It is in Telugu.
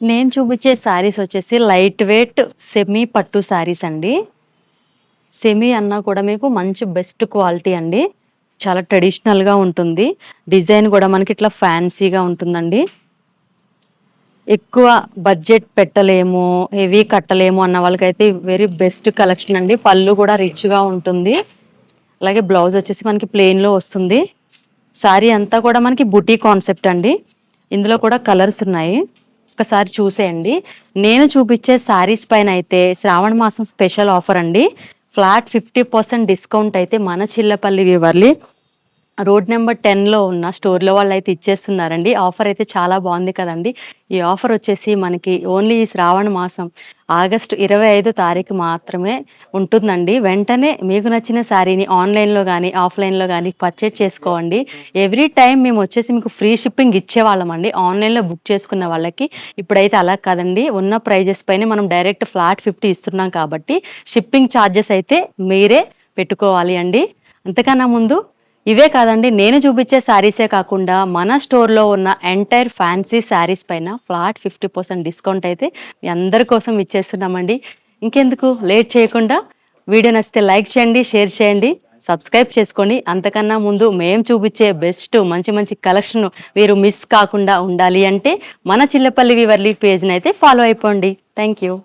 నేను చూపించే శారీస్ వచ్చేసి లైట్ వెయిట్ సెమీ పట్టు శారీస్ అండి. సెమీ అన్నా కూడా మీకు మంచి బెస్ట్ క్వాలిటీ అండి. చాలా ట్రెడిషనల్‌గా ఉంటుంది. డిజైన్ కూడా మనకి ఇట్లా ఫ్యాన్సీగా ఉంటుందండి. ఎక్కువ బడ్జెట్ పెట్టలేము, హెవీ కట్టలేము అన్న వాళ్ళకైతే వెరీ బెస్ట్ కలెక్షన్ అండి. పళ్ళు కూడా రిచ్‌గా ఉంటుంది. అలాగే బ్లౌజ్ వచ్చేసి మనకి ప్లెయిన్‌లో వస్తుంది. శారీ అంతా కూడా మనకి బుటీ కాన్సెప్ట్ అండి. ఇందులో కూడా కలర్స్ ఉన్నాయి. ఒకసారి చూసేయండి. నేను చూపించే శారీస్ పైన అయితే శ్రావణ మాసం స్పెషల్ ఆఫర్ అండి. ఫ్లాట్ 50% డిస్కౌంట్ అయితే మన చిల్లపల్లి వ్యూవర్లీ రోడ్ నెంబర్ 10లో ఉన్న స్టోర్‌లో వాళ్ళైతే ఇచ్చేస్తున్నారండి. ఆఫర్ అయితే చాలా బాగుంది కదండీ! ఈ ఆఫర్ వచ్చేసి మనకి ఓన్లీ ఈ శ్రావణ మాసం ఆగస్టు 25 తారీఖు మాత్రమే ఉంటుందండి. వెంటనే మీకు నచ్చిన శారీని ఆన్‌లైన్‌లో గానీ, ఆఫ్‌లైన్‌లో గానీ పర్చేజ్ చేసుకోండి. ఎవ్రీ టైమ్ మేము వచ్చేసి మీకు ఫ్రీ షిప్పింగ్ ఇచ్చేవాళ్ళమండి. ఆన్‌లైన్‌లో బుక్ చేసుకున్న వాళ్ళకి. ఇప్పుడైతే అలా కాదండి. ఉన్న ప్రైజెస్ పైనే మనం డైరెక్ట్ ఫ్లాట్ 50 ఇస్తున్నాం కాబట్టి షిప్పింగ్ ఛార్జెస్ అయితే మీరే పెట్టుకోవాలి అండి. అంతకన్నా ముందు ఇవే కాదండి, నేను చూపించే శారీసే కాకుండా మన స్టోర్‌లో ఉన్న ఎంటైర్ ఫ్యాన్సీ శారీస్ పైన ఫ్లాట్ 50% డిస్కౌంట్ అయితే మీ అందరి కోసం ఇచ్చేస్తున్నామండి. ఇంకెందుకు లేట్ చేయకుండా వీడియో నచ్చితే లైక్ చేయండి, షేర్ చేయండి, సబ్స్క్రైబ్ చేసుకోండి. అంతకన్నా ముందు మేము చూపించే బెస్ట్ మంచి మంచి కలెక్షన్ మీరు మిస్ కాకుండా ఉండాలి అంటే మన చిల్లపల్లి వివర్లీ పేజ్‌ని అయితే ఫాలో అయిపోండి. Thank you.